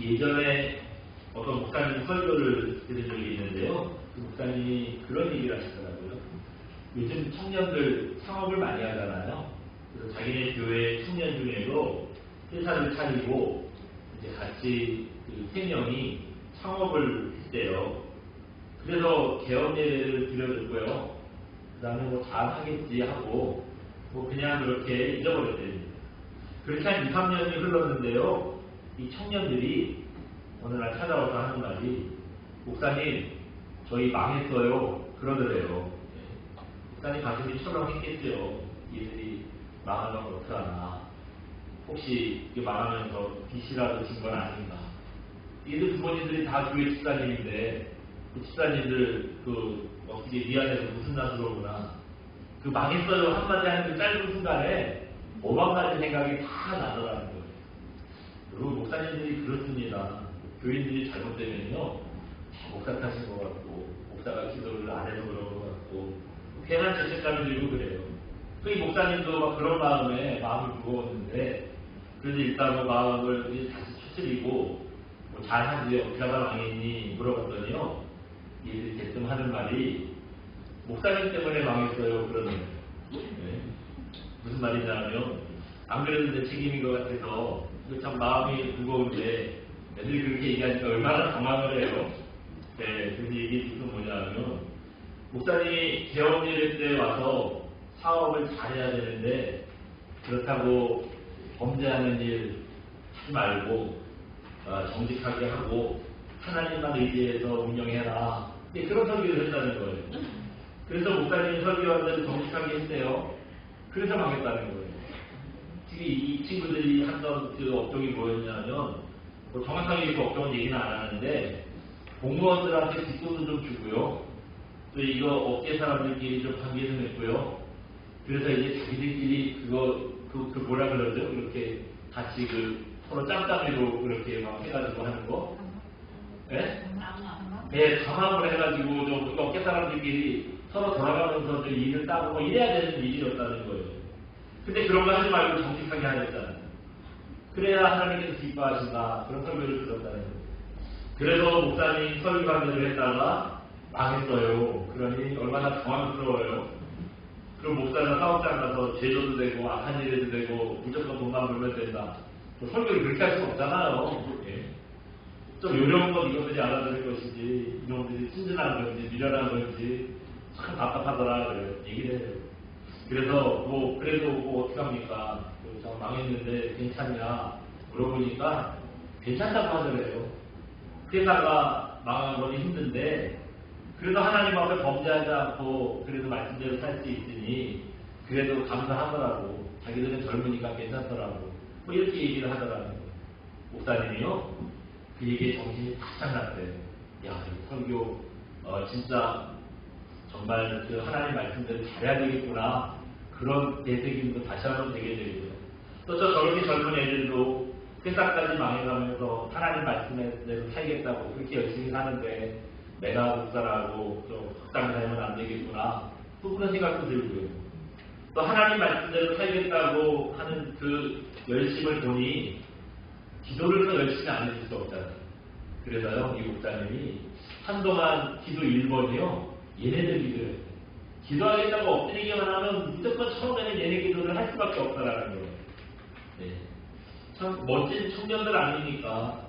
예전에 어떤 목사님 설교를 들은 적이 있는데요. 그 목사님이 그런 얘기를 하시더라고요. 요즘 청년들 창업을 많이 하잖아요. 그래서 자기네 교회 청년 중에도 회사를 차리고 이제 같이 그 3명이 창업을 했대요. 그래서 개업 예를 들려줬고요. 그 다음에 뭐 잘하겠지 하고 뭐 그냥 그렇게 잊어버렸대요. 그렇게 한 2, 3년이 흘렀는데요. 이 청년들이 어느 날 찾아와서 하는 말이 목사님 저희 망했어요 그러더래요. 목사님 가슴이 철렁했겠죠. 얘들이 망하면 어떡하나, 혹시 이게 망하면서 빚이라도 진 건 아닌가. 얘들 부모님들이 다 교회 집사님인데 그 집사님들 그 어떻게 미안해서 무슨 낯으로 오구나. 그 망했어요 한마디 하는 그 짧은 순간에 5만 가지 생각이 다 나더라는 거예요. 여러분 목사님들이 그렇습니다. 교인들이 잘못되면요 다 목사 탓인 것 같고 목사가 기도를 안 해서 그런 것 같고 괜한 죄책감이 들고 그래요. 그 이 목사님도 막 그런 마음을 무거웠는데 그래서 일단 뭐 마음을 다시 추스리고 뭐 잘하지 어떻게 하다 망했니 물어봤더니요 얘들이 대뜸 하는 말이 목사님 때문에 망했어요 그러는 거예요. 네. 무슨 말이냐면 안 그래도 내 책임인 것 같아서 참 마음이 무거운데 애들이 그렇게 얘기하니까 얼마나 당황을 해요. 네, 그래서 이게 무슨 뭐냐면 목사님이 개업 예배 때 와서 사업을 잘해야 되는데 그렇다고 범죄하는 일 하지 말고 정직하게 하고 하나님만 의지해서 운영해라. 그런 설교를 했다는 거예요. 그래서 목사님이 설교한 대로 정직하게 했대요. 그래서 망했다는 거예요. 지금 이 친구들이 하던 그 업종이 뭐였냐면 뭐 정확하게 그 업종은 얘기는 안 하는데 공무원들한테 뒷돈을 좀 주고요. 또 이거 업계 사람들끼리 좀 관계 좀 했고요. 그래서 이제 자기들끼리 그 뭐라 그러죠? 그렇게 같이 그 서로 짬짬이로 그렇게 막 해가지고 하는 거. 네? 네, 강압을 해가지고 좀 업계 사람들끼리 서로 돌아가면서 좀 일을 따고 뭐 이래야 되는 일이었다는 거예요. 근데 그런 거 하지 말고 정직하게 하랬잖아요. 그래야 하나님께서 기뻐하신다. 그런 설교를 들었다는 거예요. 그래서 목사님 설교 강의를 했다가 망했어요. 그러니 얼마나 당황스러워요. 그럼 목사가 사업장 가서 죄져도 되고 악한 일 해도 되고 무조건 돈만 벌면 된다. 설교를 그렇게 할 수는 없잖아요. 예. 좀 요령은 건 이것들이 알아들을 것이지 이놈들이 친절한 건지 미련한 건지 참 답답하더라 그래요. 얘기를 해요. 그래서 그래도 어떻게 합니까? 저 망했는데 괜찮냐 물어보니까 괜찮다고 하더래요. 회사가 망한 건 힘든데 그래도 하나님 앞에 범죄하지 않고 그래도 말씀대로 살 수 있으니 그래도 감사하더라고. 자기들은 젊으니까 괜찮더라고. 뭐 이렇게 얘기를 하더라고요. 목사님이요. 그 얘기에 정신이 바짝 났대요. 야, 이 설교 진짜 정말 그 하나님 말씀대로 잘해야 되겠구나. 그런 대책임도 다시 한번 되게 되고요. 또 저렇게 젊은 애들도 회사까지 망해가면서 하나님 말씀대로 살겠다고 그렇게 열심히 사는데 내가 목사라고 좀 적당히 살면 안 되겠구나. 또 그런 생각도 들고요. 또 하나님 말씀대로 살겠다고 하는 그 열심을 보니 기도를 더 열심히 안 해줄 수 없잖아요. 그래서요, 이 목사님이 한동안 기도 1번이요, 얘네들 기도를 했어요. 기도하겠다고 엎드리기만 하면 무조건 처음에는 얘네 기도를 할 수밖에 없다라는 거예요. 네. 참 멋진 청년들 아닙니까?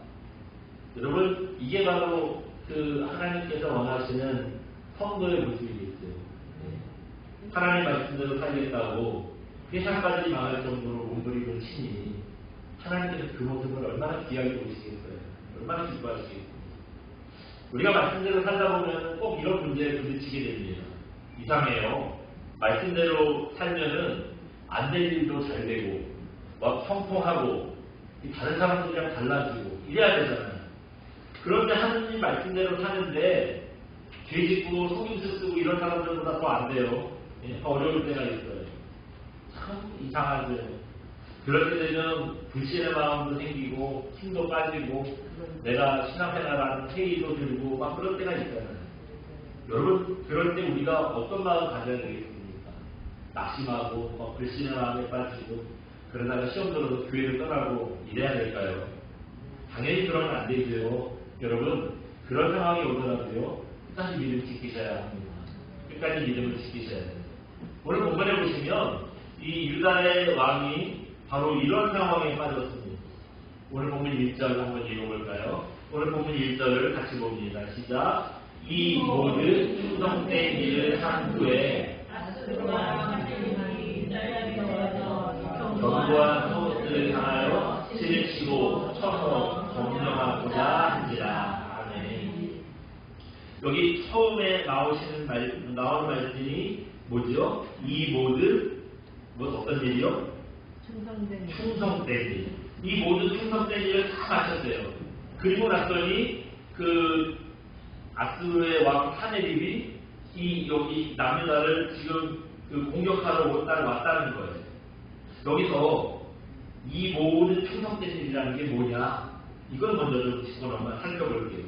여러분, 이게 바로 그 하나님께서 원하시는 성도의 모습이겠어요. 네. 하나님 말씀대로 살겠다고 회사까지 망할 정도로 몸부림을 치니 하나님께서 그 모습을 얼마나 귀하게 보시겠어요. 얼마나 기뻐하시겠어요. 우리가 말씀대로 살다 보면 꼭 이런 문제에 부딪히게 됩니다. 이상해요. 말씀대로 살면은 안 될 일도 잘 되고 막 형통하고 다른 사람들이랑 달라지고 이래야 되잖아요. 그런데 하느님 말씀대로 사는데 죄짓고 속임수 쓰고 이런 사람들보다 더 안 돼요. 더 어려울 때가 있어요. 참 이상하죠. 그럴 때 되면 불신의 마음도 생기고 힘도 빠지고 내가 신앙생활하는 회의도 들고 막 그럴 때가 있잖아요. 여러분 그럴 때 우리가 어떤 마음 가져야 되겠습니까? 낙심하고 불신의 마음에 빠지고 그러다가 시험 들어서 교회를 떠나고 이래야 될까요? 당연히 그러면 안 되고요. 여러분, 그런 상황이 오더라도요. 끝까지 믿음 지키셔야 합니다. 끝까지 믿음을 지키셔야 돼요. 오늘 본문에 보시면 이 유다의 왕이 바로 이런 상황에 빠졌습니다. 오늘 본문 1절 한번 읽어볼까요? 오늘 본문 1절을 같이 봅니다. 시작. 이 모든 충성된 일을 한 후에 견고한 성읍들을 향하여 실을 치고 쳐서 점령하고자 한지라. 아멘. 여기 처음에 나오는 말씀이 뭐죠? 이 모든 어떤 일이요? 충성된 일. 이 모든 충성된 일을 다 마쳤어요. 그리고 났더니 그 아스루의 왕 사네립이 여기 남유다를 지금 그 공격하러 왔다는 거예요. 여기서 이 모든 충성된 일이라는 게 뭐냐? 이걸 먼저 좀 한번 살펴볼게요.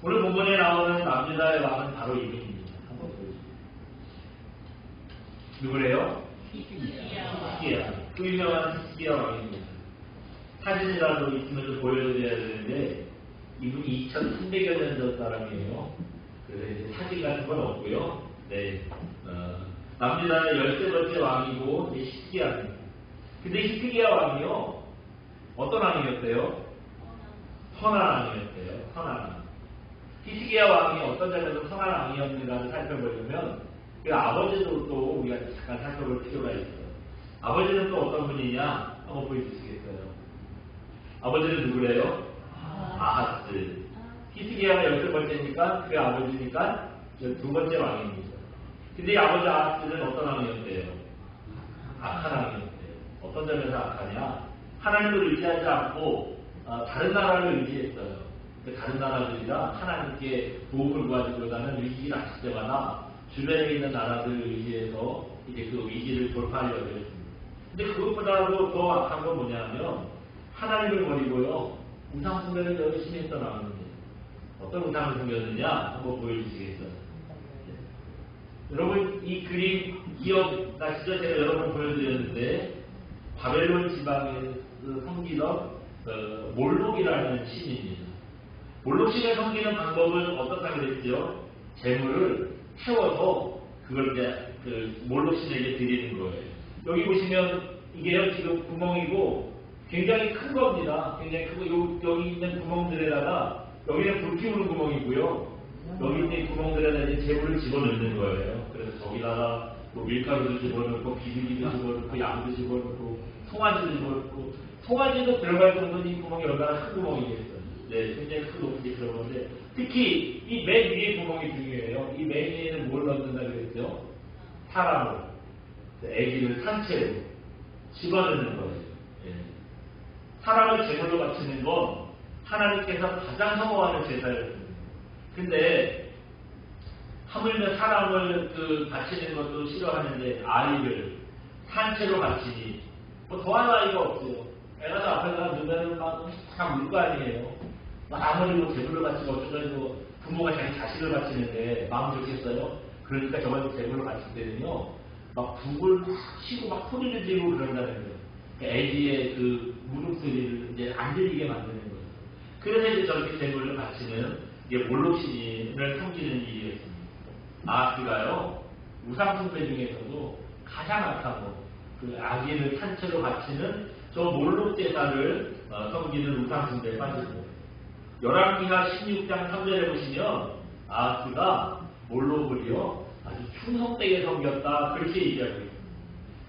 오늘 본문에 나오는 남유다의 왕은 바로 이분입니다. 한번 보여주세요. 누구래요? 히스기야. 그 유명한 히스기야 왕입니다. 사진이라도 있으면 좀 보여드려야 되는데 이분이 2300여 년 전 사람이에요. 그래서 이제 사진 같은 건 없고요. 네, 남유다의 13번째 왕이고 히스기야입니다. 근데 히스기야 왕이요, 어떤 왕이었대요? 선한 왕이었대요. 선한 왕. 히스기야 왕이 어떤 점에서 선한 왕이었는가를 살펴보려면 그 아버지도 또 우리가 잠깐 살펴볼 필요가 있어요. 아버지는 또 어떤 분이냐? 한번 보여주시겠어요? 아버지는 누구래요? 아하스. 히스기야가 13번째니까 그 아버지니까 2번째 왕입니다. 근데 이 아버지 아하스는 어떤 왕이었대요? 악한 왕이었대요. 어떤 점에서 악하냐? 하나님을 의지하지 않고 다른 나라를 의지했어요. 다른 나라들이라 하나님께 도움을 구하기보다는 위기가 닥칠 때마다 주변에 있는 나라들을 의지해서 이제 그 위기를 돌파하려고 했습니다. 근데 그것보다도 더 악한 건 뭐냐면 하나님을 버리고요, 우상숭배를 열심히 했던 왕입니다. 어떤 우상을 섬겼느냐 한번 보여주시겠어요? 네. 여러분, 이 그림 기억나시죠? 제가 여러 번 보여드렸는데 바벨론 지방에서 섬기던 몰록이라는 신입니다. 몰록신을 섬기는 방법은 어떻다고 그랬죠? 재물을 태워서 그걸 이제 그 몰록신에게 드리는 거예요. 여기 보시면 이게요, 지금 구멍이고 굉장히 큰 겁니다. 굉장히 크고 여기 있는 구멍들에다가 여기는 불 피우는 구멍이고요. 여기 있는 구멍들에다 이제 재물을 집어넣는 거예요. 그래서 저기다가 뭐 밀가루도 집어넣고 비둘기도 집어넣고 양도 집어넣고 송아지도 집어넣고, 송아지도 들어갈 정도는 이 구멍이 얼마나 큰 구멍이겠어요. 네, 굉장히 큰 높이 들어가는데 특히 이 맨 위에 구멍이 중요해요. 이 맨 위에는 뭘 넣는다 그랬죠? 사람을, 애기를 산채로 집어넣는 거예요. 네. 사람을 제물로 바치는 건 하나님께서 가장 선호하는 제사였습니다. 근데 하물며 사람을 바치는 것도 싫어하는데 아이를 산채로 바치니 뭐 더한 아이가 없어요. 애가 저 앞에서 누면은 막 울 거 아니에요. 아무리 뭐 제물로 바치고 어쩌면 부모가 자기 자식을 바치는데 마음 좋겠어요? 그러니까 저걸 제물로 바칠 때는요, 막 북을 치고 막 소리를 지르고 그런다는 거예요. 애기의 그 무릎소리를 이제 안 들리게 만드는 거예요. 그래서 이제 저렇게 제물을 바치는 이게 몰록신을 섬기는 일이었습니다. 아하스가요, 우상숭배 중에서도 가장 악하고 그 아기를 산채로 바치는 저 몰록 제사를 섬기는 우상숭배에 빠지고, 열왕기하 16장 3절에 보시면 아하스가 몰록을요 아주 충성되게 섬겼다, 그렇게 얘기하고 있습니다.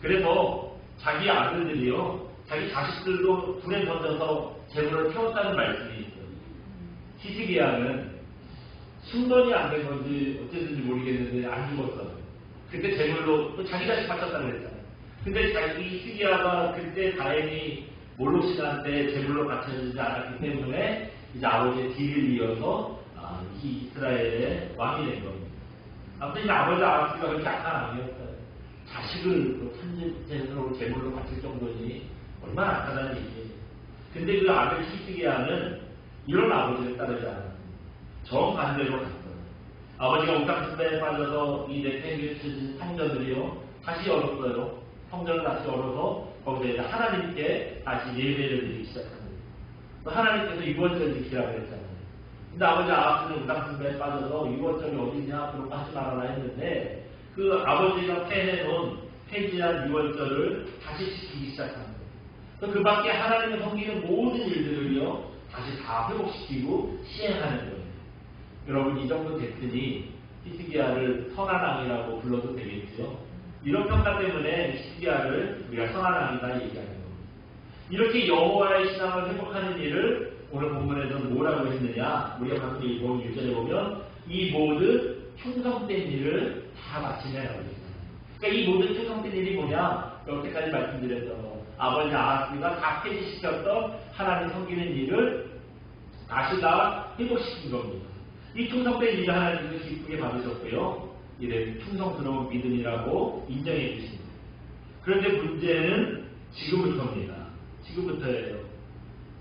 그래서 자기 아들들이요, 자기 자식들도 불에 던져서 제물을 태웠다는 말씀이 있어요. 히스기야는 순번이 안 된 건지 어쨌든지 모르겠는데 안 죽었어요. 그때 제물로 또 자기 자식 바쳤다고 그랬잖아요. 근데 자기 히스기야가 그때 다행히 몰록신한테 제물로 바쳐지지 않았기 때문에 이제 아버지의 뒤를 이어서 이 이스라엘의 왕이 된 겁니다. 아무튼 이제 아버지 아하스가 그렇게 악한 왕이었어요. 자식을 천재로 제물로 바칠 정도니 얼마나 악하다는 얘기예요. 근데 그 아들 히스기야는 이런 아버지를 따르지 않았습니다. 정반대로 갔어요. 아버지가 우상숭배에 빠져서 이 네페기를 치신 성전들이요 다시 열었어요. 성전을 다시 열어서 거기에 하나님께 다시 예배를 드리기 시작합니다. 또 하나님께서 유월절 지키라고 했잖아요. 근데 아버지 아하스는 우상숭배에 빠져서 유월절이 어디냐 그런 거 하지 말아라 했는데 그 아버지가 폐지한 유월절을 다시 지키기 시작한 거예요. 그 밖에 하나님을 섬기는 모든 일들을요 다시 다 회복시키고 시행하는 거예요. 여러분 이 정도 됐으니 히스기야를 선한 왕이라고 불러도 되겠죠. 이런 평가 때문에 히스기야를 우리가 선한 왕이다 얘기하는 겁니다. 이렇게 여호와의 신앙을 회복하는 일을 오늘 본문에서는 뭐라고 했느냐? 우리가 방금 읽어본 1절에 보면 이 모든 충성된 일을 다 마치네라고 했어요. 그러니까 이 모든 충성된 일이 뭐냐? 여태까지 말씀드렸던 아버지 아하스가 다 폐지시켰던 하나님 섬기는 일을 다시 다 회복시킨 겁니다. 이 충성된 일을 하나님께서 기쁘게 받으셨고요. 이래 충성스러운 믿음이라고 인정해 주십니다. 그런데 문제는 지금부터입니다. 지금부터예요.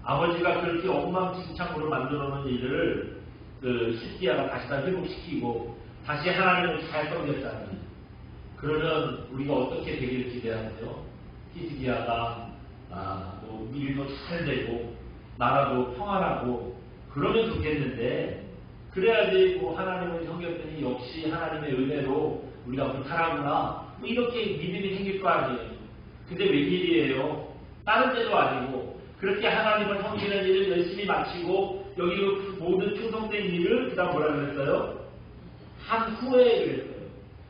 아버지가 그렇게 엉망진창으로 만들어 놓은 일을 히스기야가 다시 다 회복시키고 다시 하나님을 잘 섬겼잖아요. 그러면 우리가 어떻게 되기를 기대하죠? 히스기야가 일도 잘 되고 나라도 평안하고 그러면 좋겠는데 그래야지 하나님을 섬겼더니 역시 하나님의 은혜로 우리가 무탈하구나 이렇게 믿음이 생길 거 아니에요. 근데 웬일이에요? 다른 데도 아니고 그렇게 하나님을 섬기는 일을 열심히 마치고 여기 그 모든 충성된 일을 그 다음 뭐라 그랬어요? 한 후에 그랬어요.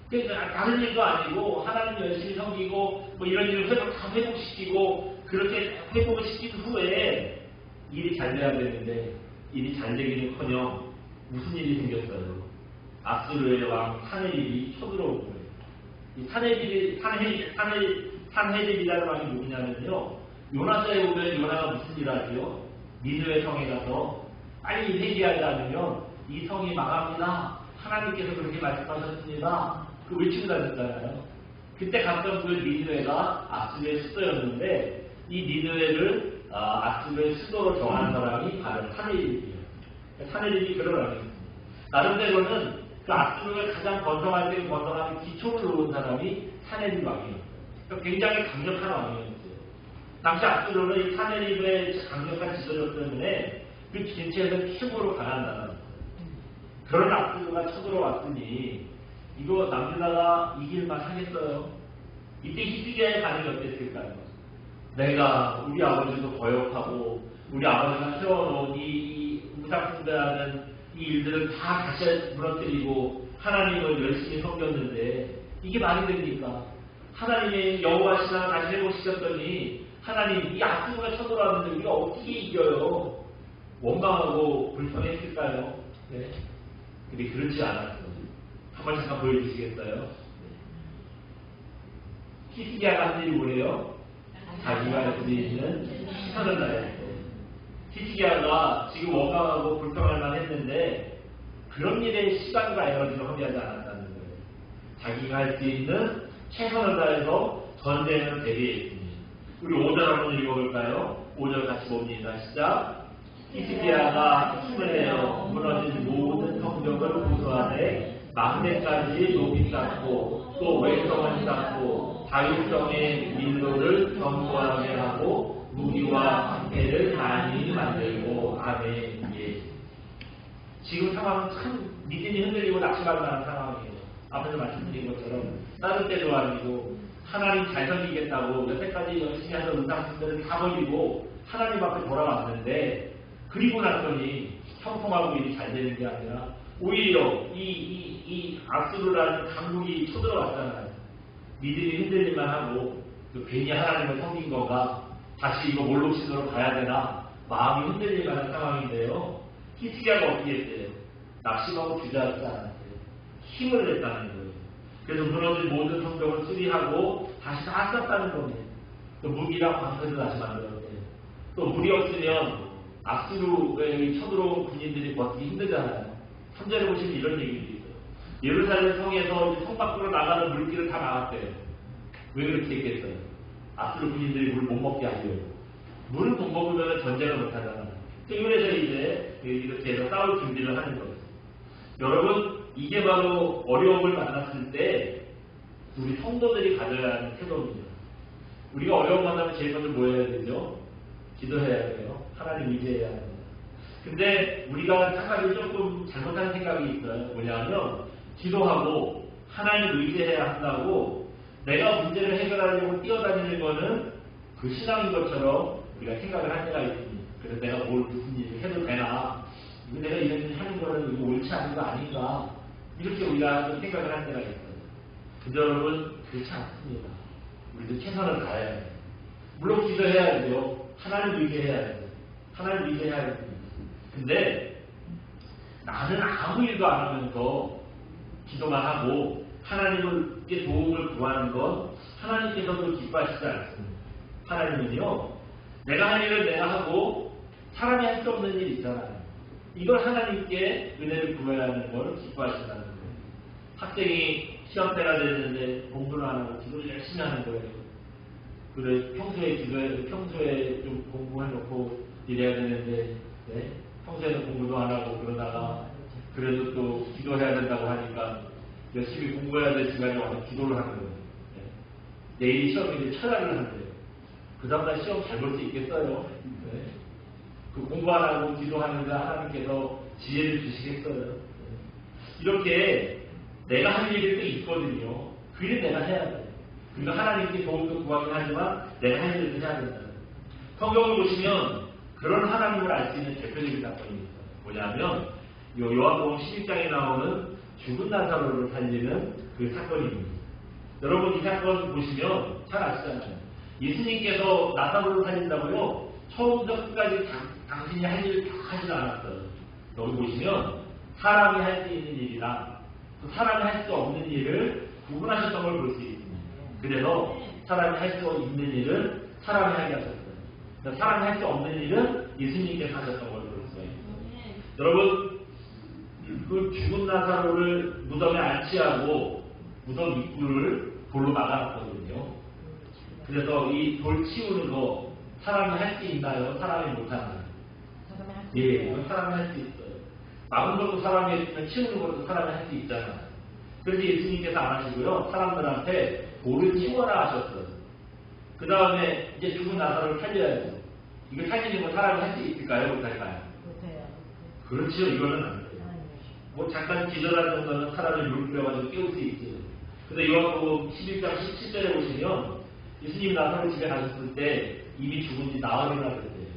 그러니까 다른 일도 아니고 하나님 열심히 섬기고 이런 일을 다 회복시키고 그렇게 회복을 시킨 후에 일이 잘 돼야 되는데 일이 잘 되기는커녕 무슨 일이 생겼어요? 아수르의 왕 사네립이 쳐들어온 거예요. 이 산헤립이라는 왕이 누구냐면요. 요나서에 보면 요나가 무슨 일을 하죠? 니느웨 성에 가서 빨리 회개하지 않으면 이 성이 망합니다. 하나님께서 그렇게 말씀하셨습니다. 그 외치고 다녔잖아요. 그때 갔던 그 니느웨가 아수르의 수도였는데 이 니느웨를 아수르의 수도로 정한 사람이 바로 산헤립이에요. 산헤립이 그런 왕이었습니다. 나름대로는 그 아수르가 가장 번성할 때 번성하는 기초를 놓은 사람이 산헤립 왕이었어요. 그러니까 굉장히 강력한 왕이었어요. 당시 아수르는 이 산헤립의 강력한 지도력 때문에 그 전체에서 최고로 강한 나라였어요. 그런 아수르가 쳐들어왔으니 이거 남유다가 이길만 하겠어요? 이때 히스기야의 반응이 어땠을까요? 내가 우리 아버지도 거역하고 우리 아버지가 세워놓은 이 우상숭배하는 이 일들을 다 다시 무너뜨리고 하나님을 열심히 섬겼는데 이게 말이 됩니까? 하나님의 여호와 신앙을 다시 회복시켰더니 하나님 이 아수르가 쳐들어왔는데 우리가 어떻게 이겨요? 원망하고 불평했을까요? 네. 근데 그렇지 않았어요. 한번 잠깐 보여주시겠어요? 히스기야가 한 일이 뭐래요? 자기가 할 수 있는 시선을 다했어요. 히스기야가 지금 원망하고 불평할 만 했는데 그런 일에 시간과 에너지를 허비하지 않았다는 거예요. 자기가 할 수 있는 최선을 다해서 전쟁을 대비했습니다. 우리 5절 한번 읽어볼까요? 5절 같이 봅니다. 시작. 히스기야가 힘을 내어 무너진 모든 성벽을 구수하되 막내까지 높이 쌓고 또 외성을 쌓고 다윗성의 밀로를 견고하게 하고 무기와 방패를 많이 만들고 아멘. 예. 지금 상황은 참 믿음이 흔들리고 낙심할 만한 상황이에요. 앞에서 말씀드린 것처럼 다른 때도 아니고 하나님 잘 섬기겠다고 여태까지 열심히 하던 우상숭배를 다 버리고 하나님 앞에 돌아왔는데 그리고 났더니 형통하고 일이 잘 되는 게 아니라 오히려 이 아수르라는 강국이 쳐들어왔잖아요. 믿음이 흔들릴만 하고 괜히 하나님을 섬긴 건가 다시 이거 몰록신으로 가야 되나 마음이 흔들릴 만한 상황인데요. 히스기야가 어떻게 했어요? 낙심하고 주저하지 않았어요. 힘을 냈다는 거예요. 그래서 무너진 모든 성벽을 수리하고 다시 다 쌓았다는 겁니다. 또 무기랑 방패도 다시 만들었어요. 또 물이 없으면 아수르에 쳐들어온 군인들이 버티기 힘들잖아요. 3절에 보시면 이런 얘기도 있어요. 예루살렘 성에서 성 밖으로 나가는 물길을 다 막았대요. 왜 그렇게 했겠어요? 아수르 군인들이 물 못 먹게 하려고. 물을 못 먹으면 전쟁을 못 하잖아요. 그래서 이제 이렇게 해서 싸울 준비를 하는 거예요. 여러분, 이게 바로 어려움을 만났을 때 우리 성도들이 가져야 하는 태도입니다. 우리가 어려움 만나면 제일 먼저 뭐 해야 되죠? 기도해야 돼요. 하나님 의지해야 합니다. 근데 우리가 한 가지 조금 잘못한 생각이 있어요. 뭐냐면 기도하고 하나님 의지해야 한다고 내가 문제를 해결하려고 뛰어다니는 거는 그 신앙인 것처럼 우리가 생각을 할 때가 있습니다. 그래서 내가 뭘 무슨 일을 해도 되나, 이거 내가 이런 일 하는 거는 이거 옳지 않은 거 아닌가, 이렇게 우리가 좀 생각을 할 때가 있어요. 근데 여러분 그렇지 않습니다. 우리도 최선을 다해야 해요. 물론 기도해야죠. 하나님 의지해야 돼요. 하나님 의지해야 됩니다. 근데 나는 아무 일도 안 하면서 기도만 하고 하나님께 도움을 구하는 건 하나님께서도 기뻐하시지 않습니다. 하나님은요, 내가 할 일을 내가 하고 사람이 할 수 없는 일이 있잖아요. 이걸 하나님께 은혜를 구해야 하는 걸 기뻐하신다는 거예요. 학생이 시험 때가 됐는데 공부를 안 하고 기도를 열심히 하는 거예요. 그래, 평소에 좀 공부해놓고 이래야 되는데, 네? 평소에는 공부도 안 하고 그러다가 그래도 또 기도해야 된다고 하니까 열심히 공부해야 될 시간에 와서 기도를 하는 거예요. 네? 내일 시험인데 철학을 한대요. 그 다음날 시험 잘 볼 수 있겠어요? 네? 그 공부 안 하고 기도하는데 하나님께서 지혜를 주시겠어요? 네? 이렇게 내가 할 일이 또 있거든요. 그 일을 내가 해야 돼요. 그러니까 하나님께 도움도 구하긴 하지만 내가 할 일을 해야 된다. 성경을 보시면 그런 하나님을 알 수 있는 대표적인 사건이 있어요. 뭐냐면 요한복음 12장에 나오는 죽은 나사로를 살리는 그 사건입니다. 여러분 이 사건 보시면 잘 아시잖아요. 예수님께서 나사로를 살린다고요, 처음부터 끝까지 당신이 할 일을 다 하지 않았어요. 여기 보시면 사람이 할 수 있는 일이랑 그 사람이 할 수 없는 일을 구분하셨던 걸 볼 수 있습니다. 그래서 사람이 할 수 있는 일은 사람이 하게 하셨어요. 사람이 할 수 없는 일은 예수님께서 하셨던 걸 볼 수가 있어요. 여러분, 그 죽은 나사로를 무덤에 안치하고 무덤 입구를 돌로 막아놨거든요. 그래서 이 돌 치우는 거 사람이 할 수 있나요? 사람이 못하나요? 예, 사람이 할 수 있어요. 막은 것도 사람이 했으면 치우는 것도 사람이 할 수 있잖아요. 그래서 예수님께서 안 하시고요, 사람들한테 돌을 치워라 하셨어요. 그 다음에 이제 죽은 나사로를 살려야죠. 이거 살리는 거 사람이 할 수 있을까요? 못할까요? 못해요. 그렇지요. 이거는 안 돼요. 뭐 잠깐 기절할 정도는 사람을 물 뿌려가지고 깨울 수 있지요. 근데 요한복음 11장 17절에 보시면 예수님이 나사로 집에 가셨을 때 이미 죽은 지 나흘이나 됐대요.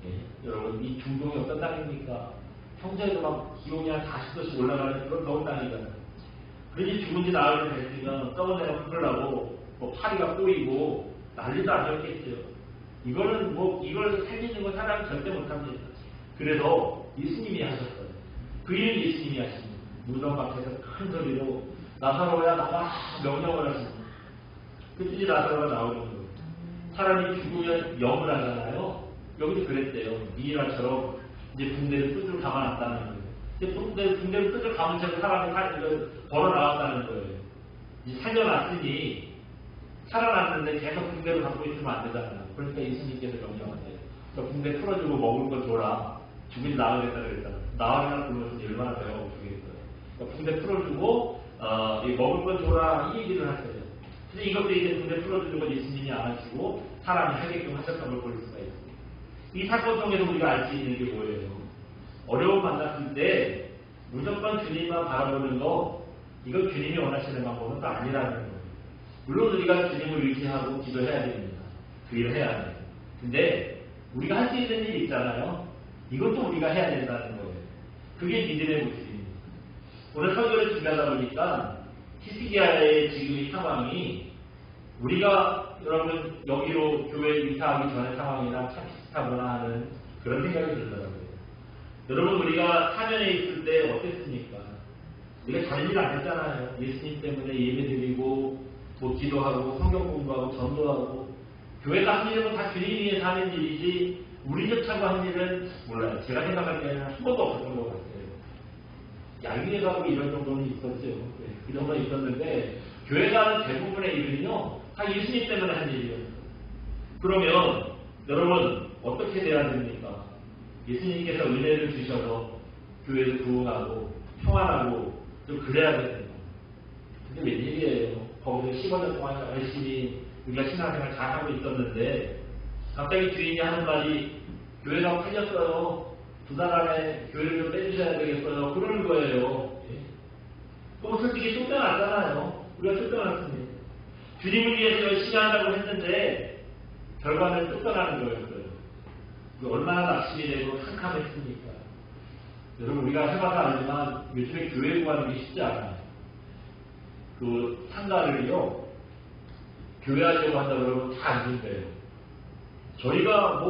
예. 여러분 이 중동이 어떤 땅입니까? 평소에도 막 기온이 한 40도씩 올라가는 그런 더운 땅이잖아요. 그러니 죽은 지 나흘이 됐으면 썩은 데가 풀으려고 뭐 파리가 꼬이고 난리도 아니었겠죠. 이거는 뭐 이걸 살리는 건 사람이 절대 못합니다. 그래서 예수님이 하셨어요. 그 일은 예수님이 하십니다. 무덤 밖에서 큰 소리로 나사로야 나가 명령을 하십니다. 그랬더니 나사로가 나오는 거예요. 사람이 죽으면 영을 하잖아요. 여기도 그랬대요. 미이라처럼 이제 붕대를 뜯을 감아놨다는 거예요. 이제 붕대를 뜯을 감은 채로 사람이 걸어 나왔다는 거예요. 이제 살려놨으니 살아났는데 계속 붕대를 갖고 있으면 안 되잖아요. 그러니까 예수님께서 명령하세요. 붕대 풀어주고 먹을 거 줘라. 죽은지 나으겠다 그랬잖아요. 나으리나 굶었으니 얼마나 배가 고프겠어요. 그러니까 붕대 풀어주고 먹을 거 줘라 이 얘기를 하세요. 근데 이것도 이제 붕대 풀어주는 건 예수님이 안 하시고 사람이 하게끔 하셨던 걸 볼 수가 있습니다. 이 사건 통해서 우리가 알 수 있는 게 뭐예요? 어려움 만났을 때 무조건 주님만 바라보는 거, 이건 주님이 원하시는 방법은 또 아니라는 거예요. 물론 우리가 주님을 의지하고 기도해야 됩니다. 그 일을 해야 돼요. 근데 우리가 할 수 있는 일이 있잖아요. 이것도 우리가 해야 된다는 거예요. 그게 믿음의 모습입니다. 오늘 설교를 준비하다 보니까 히스기야의 지금 이 상황이 우리가 여러분 여기로 교회 이사하기 전의 상황이랑 참 비슷하구나 하는 그런 생각이 들더라고요. 여러분 우리가 사면에 있을 때 어땠습니까? 우리가 다른 일 안 했잖아요. 예수님 때문에 예배드리고 뭐 기도하고 성경 공부하고 전도하고 교회가 하는 일은 다 주님 위해서 하는 일이지 우리조차도 하는 일은 몰라요. 제가 생각할 때는 한 번도 없었던 것 같아요. 야유회 가고 이런 정도는 있었죠. 네, 그 정도는 있었는데 교회가 하는 대부분의 일은요 다 예수님 때문에 한 일이에요. 그러면 여러분 어떻게 돼야 됩니까? 예수님께서 은혜를 주셔서 교회도 부흥하고 평안하고 좀 그래야 됩니다. 근데 웬일이에요? 거기서 15년 동안 열심히 우리가 신앙생활 잘 하고 있었는데 갑자기 주인이 하는 말이 교회가 팔렸어요. 2달 안에 교회를 좀 빼주셔야 되겠어요. 그러는 거예요. 예. 그럼 솔직히 쫓겨났잖아요. 우리가 쫓겨났습니다. 주님을 위해서 열심히 한다고 했는데 결과는 쫓겨나는 거였어요. 얼마나 낙심이 되고 캄캄했습니까? 여러분 우리가 해봐서 알지만 요즘에 교회 구하는 게 쉽지 않아요. 그 상가를요 교회 하려고 한다 그러면 다 안 준대요. 저희가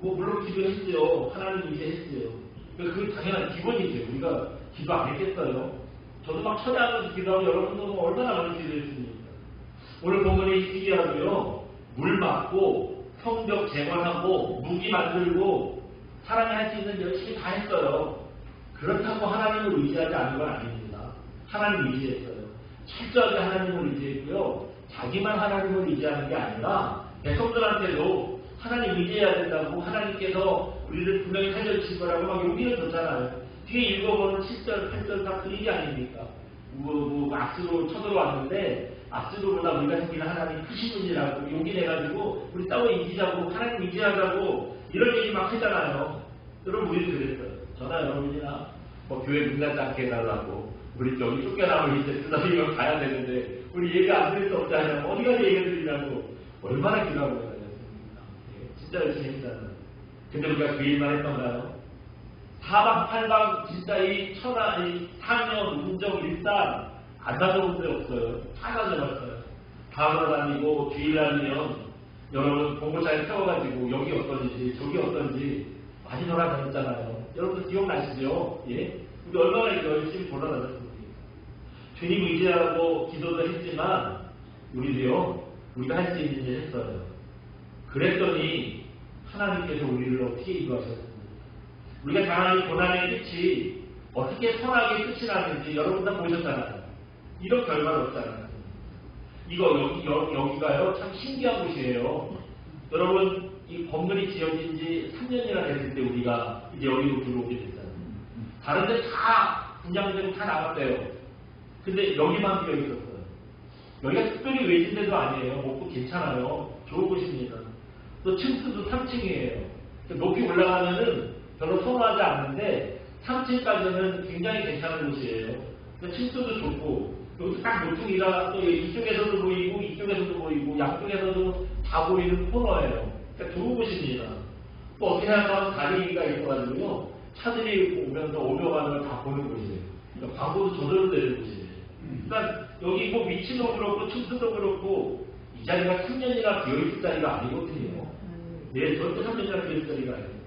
물론 기도했어요. 하나님 이제 했어요. 그 당연한 기본이죠. 우리가 기도 안 했겠어요. 저도 막 천양하면서 기도하고 여러분도 얼마나 많이 기도했습니까? 오늘 본문의 히스기야도요 물 맞고 성벽 재건하고 무기 만들고 사람이 할 수 있는 열심히 다 했어요. 그렇다고 하나님을 의지하지 않은 건 아닙니다. 하나님을 의지했어요. 철저하게 하나님을 의지했고요. 자기만 하나님을 의지하는 게 아니라 백성들한테도 하나님 의지해야 된다고 하나님께서 우리를 분명히 살려주신 거라고 막 용기를 줬잖아요. 뒤에 읽어보는 7절, 8절 다 그 얘기 아닙니까? 악수로 쳐들어왔는데 악수로보다 우리가 생기는 하나님 크신 분이라고 용기 내가지고 우리 싸워 이기자고 하나님 의지하자고 이런 얘기 막 하잖아요. 여러분 우리도 그랬어요. 저나 여러분이나 교회 문 닫지 않게 해달라고 우리 여기 쫓겨나면 이제 그다음에 가야 되는데 우리 얘기 안 들을 수 없잖아요. 어디까지 얘기 드리냐고 얼마나 기도하고 다녔습니까? 진짜 열심히 했잖아요. 근데 우리가 그 일만 했던가요? 사방팔방 진짜 이 천하, 이 상현, 운정, 일산 안 가져본 데 없어요. 다 가져갔어요. 다 돌아다니고 주일날이면 여러분 공고차에 태워가지고 여기 어떤지 저기 어떤지 많이 돌아다녔잖아요. 여러분 기억나시죠? 예? 우리 얼마나 열심히 돌아다녔습니까? 주님 의지하고 기도도 했지만 우리도요 우리가 할 수 있는 일 했어요. 그랬더니 하나님께서 우리를 어떻게 인도하셨습니까? 우리가 당하는 고난의 끝이 어떻게 선하게 끝이 나는지 여러분 다 보셨잖아요. 이런 결과를 얻잖아요. 여기가요 참 신기한 곳이에요. 여러분 이 건물이 지어진 지 3년이나 됐을 때 우리가 이제 여기로 들어오게 됐잖아요. 다른 데 다 분양되고 다 나갔대요. 근데 여기만 비어 있었어요. 여기가 특별히 외진 데도 아니에요. 먹고 괜찮아요. 좋은 곳입니다. 또 층수도 3층이에요. 높이 올라가면은 별로 선호하지 않는데 3층까지는 굉장히 괜찮은 곳이에요. 층수도 좋고 여기서 딱 모퉁이가 또 이쪽에서도 보이고 이쪽에서도 보이고 양쪽에서도 다 보이는 코너예요. 그러니까 좋은 곳입니다. 또 어떻게 생각하면 다리가 있어가지고요. 차들이 오면서 오며가는 걸 다 보는 곳이에요. 그러니까 광고도 저절로 되는 곳이에요. 그러니까 여기 위치도 그렇고 층수도 그렇고 이 자리가 3년이나 비어있을 자리가 아니거든요. 네, 절대 3년이나 비어있을 자리가 아니에요.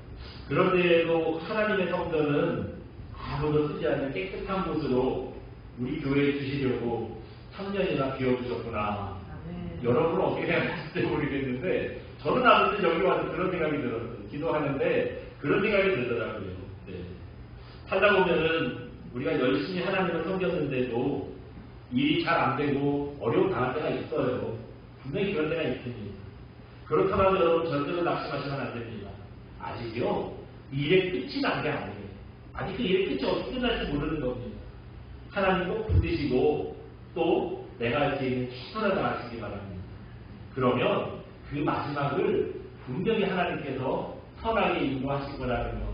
그런데도 하나님의 성전은 아무도 쓰지 않는 깨끗한 곳으로 우리 교회에 주시려고 3년이나 비워주셨구나. 여러분은 어떻게 생각하실지 모르겠는데 저는 아무튼 여기 와서 그런 생각이 들었어요. 기도하는데 그런 생각이 들더라고요. 네. 살다 보면은 우리가 열심히 하나님을 섬겼는데도 일이 잘 안 되고 어려움 당할 때가 있어요. 분명히 그런 때가 있습니다. 그렇다면 여러분 절대로 낙심하시면 안 됩니다. 아직요 이 일의 끝이 난 게 아니에요. 아직 그 일의 끝이 어떻게 끝날지 모르는 겁니다. 하나님 꼭 붙드시고 또 내가 할 수 있는 최선을 다하시기 바랍니다. 그러면 그 마지막을 분명히 하나님께서 선하게 인도하실 거라는 것,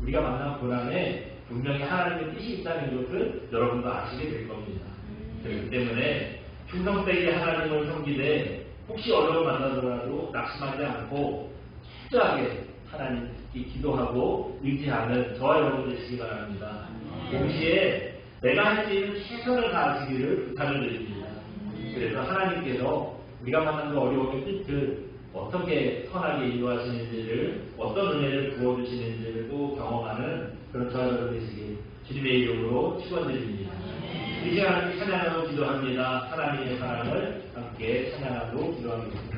우리가 만난 고난에 분명히 하나님의 뜻이 있다는 것을 여러분도 아시게 될 겁니다. 그렇기 때문에 충성되게 하나님을 섬기되 혹시 어려움을 만나더라도 낙심하지 않고 철저하게 하나님께 기도하고 의지하는 저와 여러분 되시기 바랍니다. 동시에 내가 할 수 있는 최선을 다하시기를 부탁을 드립니다. 그래서 하나님께서 우리가 만난 그 어려움의 끝을 어떻게 선하게 인도하시는지를 어떤 은혜를 부어주시는지를 또 경험하는 그런 저와 여러분 되시길 주님의 이름으로 축원드립니다. 이 시간 찬양하고 기도합니다. 하나님의 사랑을 함께 찬양하고 기도하겠습니다.